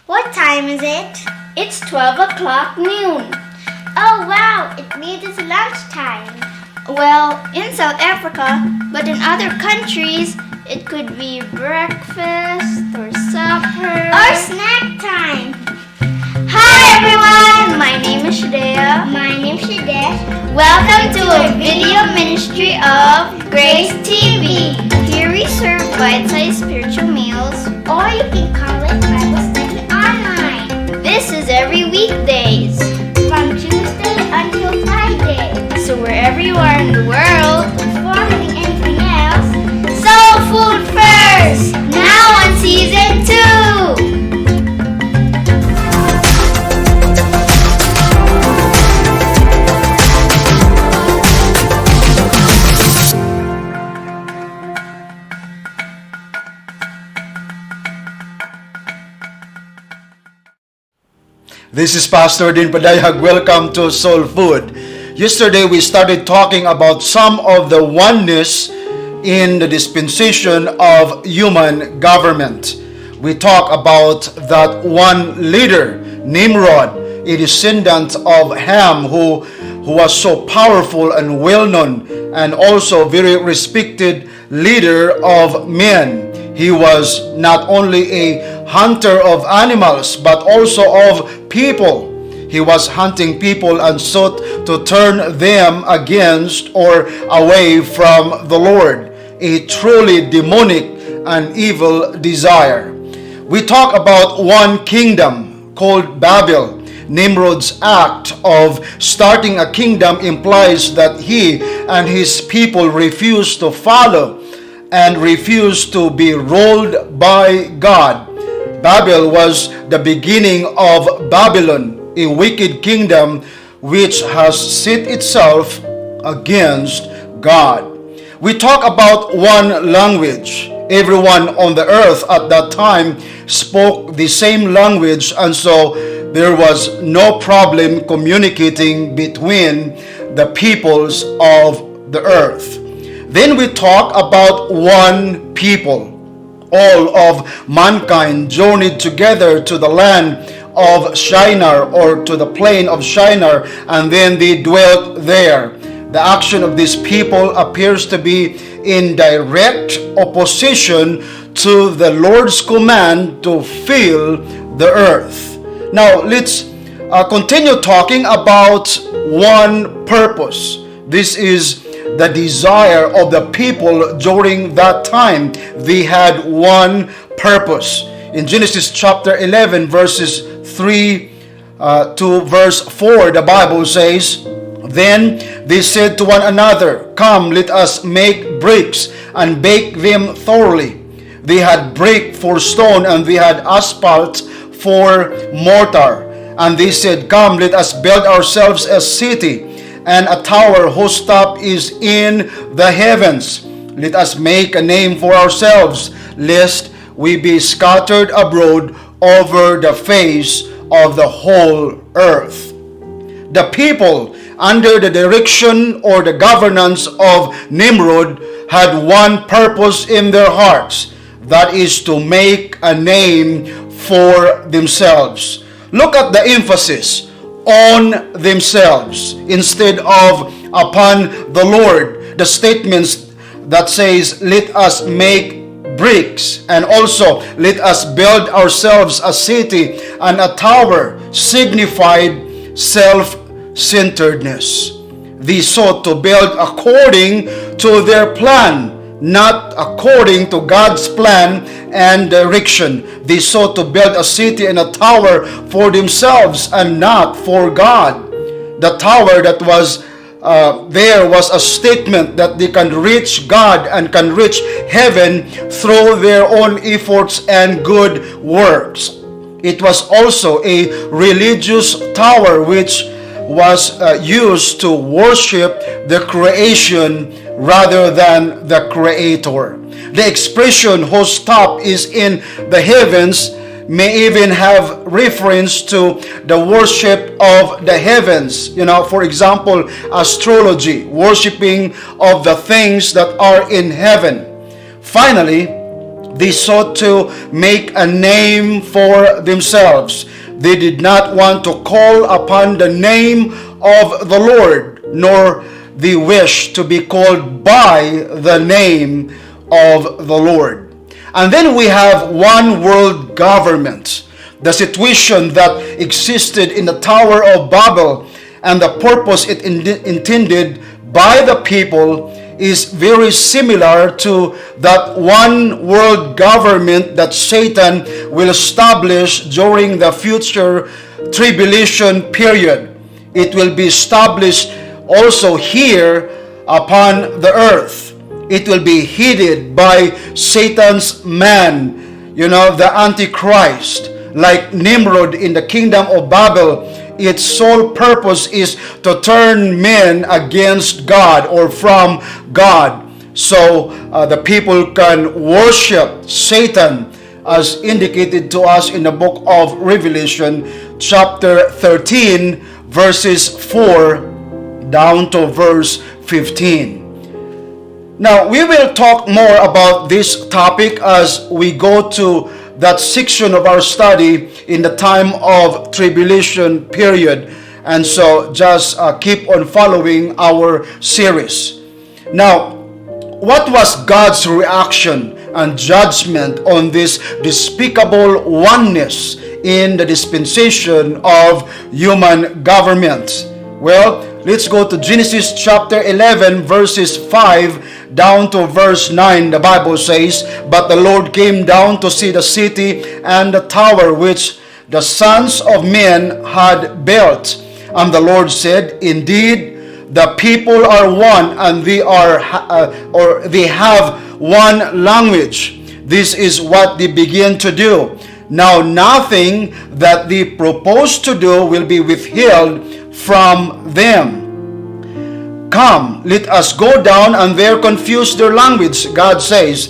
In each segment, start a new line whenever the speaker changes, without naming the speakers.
What time is it?
It's 12 o'clock noon.
Oh wow, it means it's lunchtime.
Well, in South Africa, but in other countries, it could be breakfast or supper
Or snack time.
Hi everyone! My name is Shadea.
My name's Shadesh.
Welcome to a video ministry of Grace TV. Here we serve bite-sized spiritual meals.
Or you can call it Bible study online.
This is every weekdays.
From Tuesday until Friday.
So wherever you are in the world,
Before having anything else,
Soul Food First! Now on Season 2!
This is Pastor Din Padayhag. Welcome to Soul Food. Yesterday we started talking about some of the oneness in the dispensation of human government. We talk about that one leader, Nimrod, a descendant of Ham, who was so powerful and well-known and also very respected leader of men. He was not only a hunter of animals but also of people. He was hunting people and sought to turn them against or away from the Lord. A truly demonic and evil desire. We talk about one kingdom called Babel. Nimrod's act of starting a kingdom implies that he and his people refused to follow and refused to be ruled by God. Babel was the beginning of Babylon, a wicked kingdom which has set itself against God. We talk about one language. Everyone on the earth at that time spoke the same language, and so there was no problem communicating between the peoples of the earth. Then we talk about one people. All of mankind journeyed together to the land of Shinar, or to the plain of Shinar, and then they dwelt there. The action of these people appears to be in direct opposition to the Lord's command to fill the earth. Now let's continue talking about one purpose. This is the desire of the people during that time. They had one purpose. In Genesis chapter 11 verses 3 to verse 4, the Bible says, "Then they said to one another, 'Come, let us make bricks and bake them thoroughly.' They had brick for stone and they had asphalt for mortar. And they said, 'Come, let us build ourselves a city and a tower whose top is in the heavens. Let us make a name for ourselves, lest we be scattered abroad over the face of the whole earth.'" The people, under the direction or the governance of Nimrod, had one purpose in their hearts. That is to make a name for themselves. Look at the emphasis on themselves instead of upon the Lord. The statements that says, "Let us make bricks," and also "Let us build ourselves a city and a tower," signified self-centeredness. They sought to build according to their plan, not according to God's plan and direction. They sought to build a city and a tower for themselves and not for God. The tower that was there was a statement that they can reach God and can reach heaven through their own efforts and good works. It was also a religious tower which was used to worship the creation rather than the Creator. The expression "whose top is in the heavens" may even have reference to the worship of the heavens. For example, astrology, worshiping of the things that are in heaven. Finally, They sought to make a name for themselves. They did not want to call upon the name of the Lord, nor they wish to be called by the name of the Lord. And then we have one world government. The situation that existed in the Tower of Babel and the purpose it intended by the people is very similar to that one world government that Satan will establish during the future tribulation period. It will be established also here upon the earth. It will be headed by Satan's man, the Antichrist. Like Nimrod in the kingdom of Babel, its sole purpose is to turn men against God or from God. So the people can worship Satan as indicated to us in the book of Revelation chapter 13 verses 4 down to verse 15. Now we will talk more about this topic as we go to that section of our study in the time of tribulation period. And so just keep on following our series. Now, what was God's reaction and judgment on this despicable oneness in the dispensation of human government? Well, let's go to Genesis chapter 11 verses 5 down to verse 9. The Bible says, "But the Lord came down to see the city and the tower which the sons of men had built. And the Lord said, Indeed, the people are one, and they have one language. This is what they begin to do. Now nothing that they propose to do will be withheld from them. Come, let us go down and there confuse their language," God says,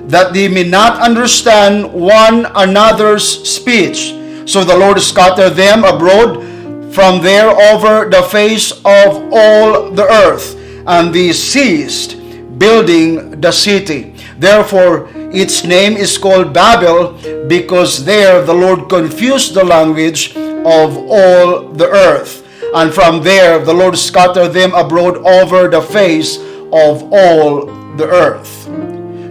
"that they may not understand one another's speech." So the Lord scattered them abroad from there over the face of all the earth, and they ceased building the city. Therefore, its name is called Babel, because there the Lord confused the language of all the earth. And from there, the Lord scattered them abroad over the face of all the earth.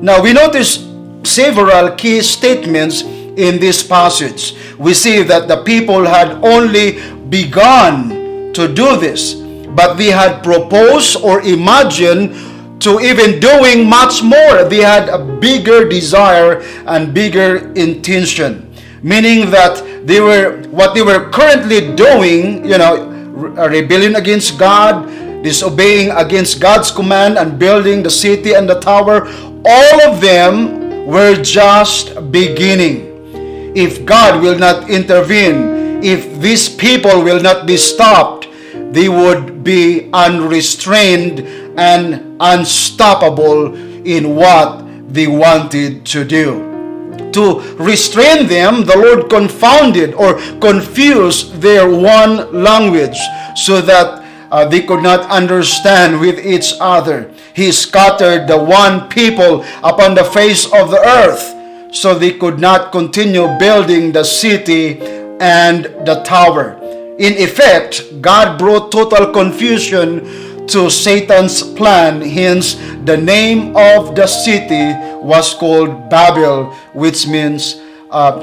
Now, we notice several key statements in this passage. We see that the people had only begun to do this, but they had proposed or imagined to even doing much more. They had a bigger desire and bigger intention, meaning that what they were currently doing, rebellion against God, disobeying against God's command, and building the city and the tower, all of them were just beginning. If God will not intervene, if these people will not be stopped, they would be unrestrained and unstoppable in what they wanted to do. To restrain them, the Lord confounded or confused their one language so that they could not understand with each other. He scattered the one people upon the face of the earth so they could not continue building the city and the tower. In effect, God brought total confusion to Satan's plan. Hence, the name of the city was called Babel, which means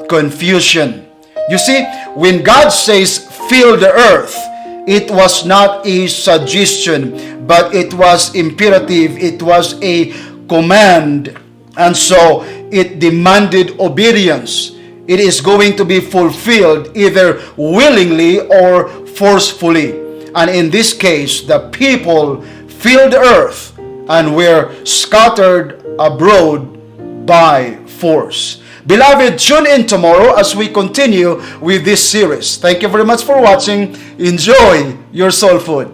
confusion. You see, when God says, "Fill the earth," it was not a suggestion, but it was imperative. It was a command. And so, it demanded obedience. It is going to be fulfilled either willingly or forcefully. And in this case, the people filled the earth and were scattered abroad by force. Beloved, tune in tomorrow as we continue with this series. Thank you very much for watching. Enjoy your soul food.